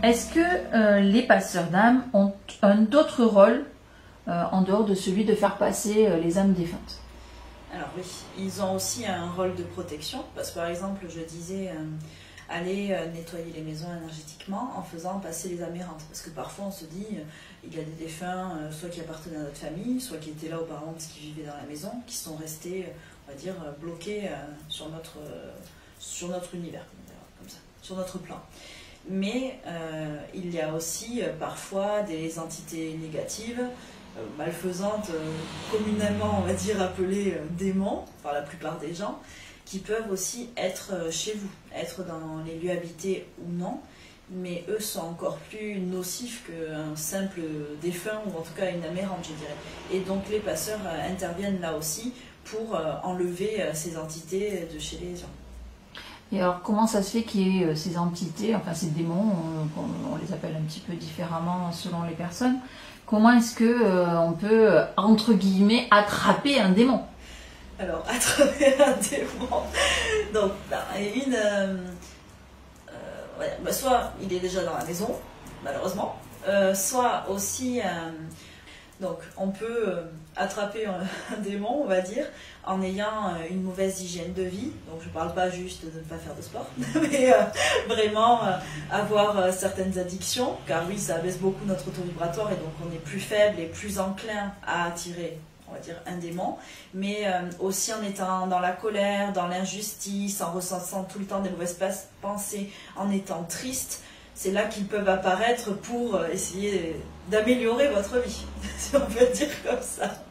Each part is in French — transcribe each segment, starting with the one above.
Est-ce que les passeurs d'âmes ont un autre rôle en dehors de celui de faire passer les âmes défuntes? Alors oui, ils ont aussi un rôle de protection, parce que par exemple, je disais, aller nettoyer les maisons énergétiquement en faisant passer les âmes errantes. Parce que parfois on se dit, il y a des défunts, soit qui appartenaient à notre famille, soit qui étaient là auparavant parce qu'ils vivaient dans la maison, qui sont restés, on va dire, bloqués sur notre univers, comme ça, sur notre plan. Mais il y a aussi parfois des entités négatives, malfaisantes, communément on va dire appelées démons par la plupart des gens, qui peuvent aussi être chez vous, être dans les lieux habités ou non, mais eux sont encore plus nocifs qu'un simple défunt ou en tout cas une âme errante, je dirais. Et donc les passeurs interviennent là aussi pour enlever ces entités de chez les gens. Et alors, comment ça se fait qu'il y ait ces entités, enfin ces démons, on les appelle un petit peu différemment selon les personnes, comment est-ce qu'on peut, entre guillemets, attraper un démon? Alors, attraper un démon, donc, soit il est déjà dans la maison, malheureusement, soit aussi... donc, on peut attraper un démon, on va dire, en ayant une mauvaise hygiène de vie. Donc, je ne parle pas juste de ne pas faire de sport, mais vraiment avoir certaines addictions, car oui, ça abaisse beaucoup notre taux vibratoire et donc on est plus faible et plus enclin à attirer, on va dire, un démon. Mais aussi en étant dans la colère, dans l'injustice, en ressentant tout le temps des mauvaises pensées, en étant triste, c'est là qu'ils peuvent apparaître pour essayer d'améliorer votre vie, si on peut dire comme ça.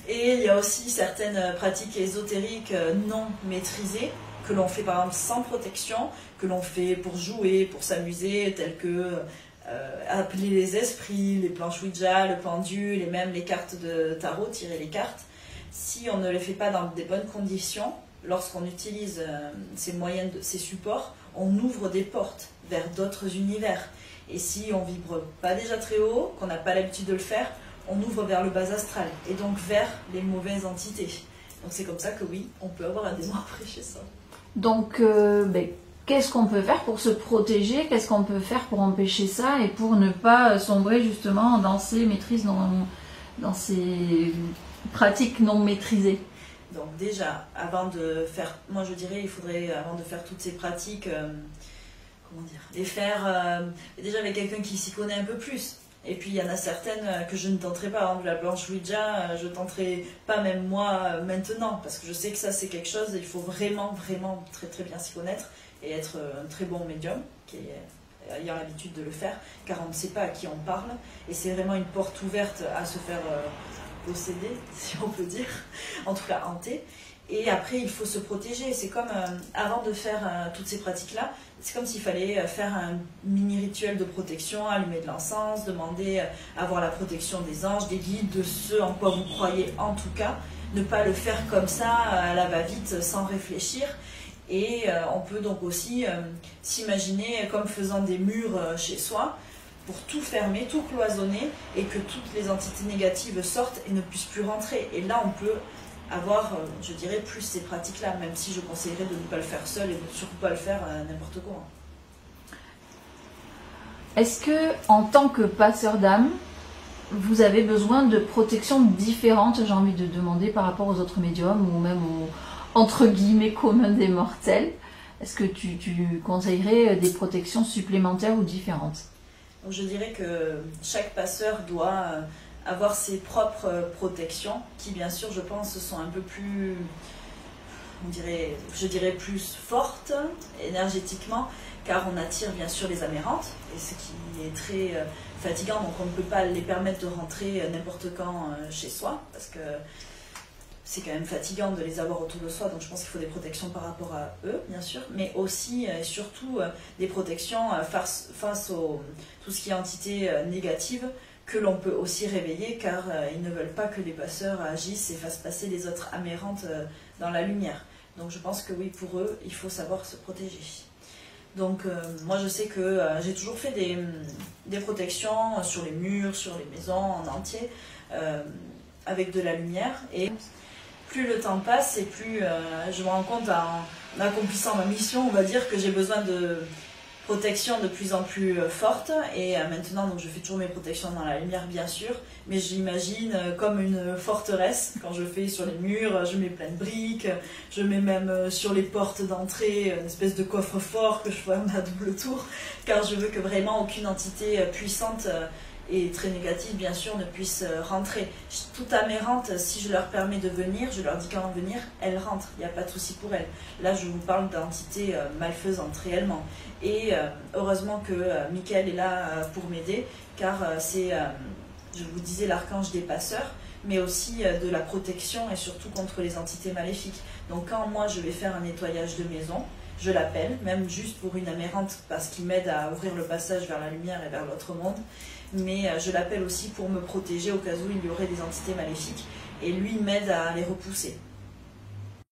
Et il y a aussi certaines pratiques ésotériques non maîtrisées, que l'on fait par exemple sans protection, que l'on fait pour jouer, pour s'amuser, telles que appeler les esprits, les planches Ouija, le pendule, et même les cartes de tarot, tirer les cartes. Si on ne les fait pas dans des bonnes conditions, lorsqu'on utilise ces supports, on ouvre des portes vers d'autres univers. Et si on vibre pas déjà très haut, qu'on n'a pas l'habitude de le faire, on ouvre vers le bas astral, et donc vers les mauvaises entités. Donc c'est comme ça que oui, on peut avoir un démon après chez soi. Donc, qu'est-ce qu'on peut faire pour se protéger? Qu'est-ce qu'on peut faire pour empêcher ça et pour ne pas sombrer justement dans ces dans ces pratiques non maîtrisées? Donc déjà, avant de faire, moi je dirais, il faudrait, avant de faire toutes ces pratiques, comment dire, les faire déjà avec quelqu'un qui s'y connaît un peu plus. Et puis il y en a certaines que je ne tenterai pas. Par exemple, la planche Ouija, je ne tenterai pas même moi maintenant, parce que je sais que ça c'est quelque chose, il faut vraiment, vraiment très très bien s'y connaître et être un très bon médium, ayant l'habitude de le faire, car on ne sait pas à qui on parle, et c'est vraiment une porte ouverte à se faire posséder, si on peut dire, en tout cas hanter. Et après, il faut se protéger. C'est comme, avant de faire toutes ces pratiques-là, c'est comme s'il fallait faire un mini-rituel de protection, allumer de l'encens, demander avoir la protection des anges, des guides, de ceux en quoi vous croyez en tout cas. Ne pas le faire comme ça, à la va-vite, sans réfléchir. Et on peut donc aussi s'imaginer comme faisant des murs chez soi, pour tout fermer, tout cloisonner, et que toutes les entités négatives sortent et ne puissent plus rentrer. Et là, on peut avoir, je dirais, plus ces pratiques-là, même si je conseillerais de ne pas le faire seul et de surtout pas le faire n'importe comment. Est-ce que, en tant que passeur d'âme, vous avez besoin de protections différentes, j'ai envie de demander, par rapport aux autres médiums ou même aux, entre guillemets, communs des mortels? Est-ce que tu conseillerais des protections supplémentaires ou différentes? Donc je dirais que chaque passeur doit avoir ses propres protections, qui bien sûr, je pense, sont un peu plus, je dirais plus fortes énergétiquement, car on attire bien sûr les âmes errantes, et ce qui est très fatigant, donc on ne peut pas les permettre de rentrer n'importe quand chez soi, parce que c'est quand même fatigant de les avoir autour de soi, donc je pense qu'il faut des protections par rapport à eux, bien sûr, mais aussi, surtout, des protections face à tout ce qui est entité négative, que l'on peut aussi réveiller, car ils ne veulent pas que les passeurs agissent et fassent passer les autres âmes errantes dans la lumière. Donc je pense que oui, pour eux, il faut savoir se protéger. Donc moi je sais que j'ai toujours fait des protections sur les murs, sur les maisons en entier, avec de la lumière, et plus le temps passe et plus je me rends compte en accomplissant ma mission, on va dire, que j'ai besoin de protection de plus en plus forte et maintenant donc je fais toujours mes protections dans la lumière bien sûr, mais j'imagine comme une forteresse. Quand je fais sur les murs, je mets plein de briques, je mets même sur les portes d'entrée une espèce de coffre-fort que je ferme à double tour, car je veux que vraiment aucune entité puissante et très négative bien sûr ne puisse rentrer. Toute amérante, si je leur permets de venir, je leur dis quand venir, elles rentrent, il n'y a pas de souci pour elles. Là je vous parle d'entités malfaisantes réellement. Et heureusement que Michael est là pour m'aider, car c'est, je vous disais, l'archange des passeurs, mais aussi de la protection et surtout contre les entités maléfiques. Donc quand moi je vais faire un nettoyage de maison, je l'appelle, même juste pour une amérante, parce qu'il m'aide à ouvrir le passage vers la lumière et vers l'autre monde, mais je l'appelle aussi pour me protéger au cas où il y aurait des entités maléfiques, et lui m'aide à les repousser.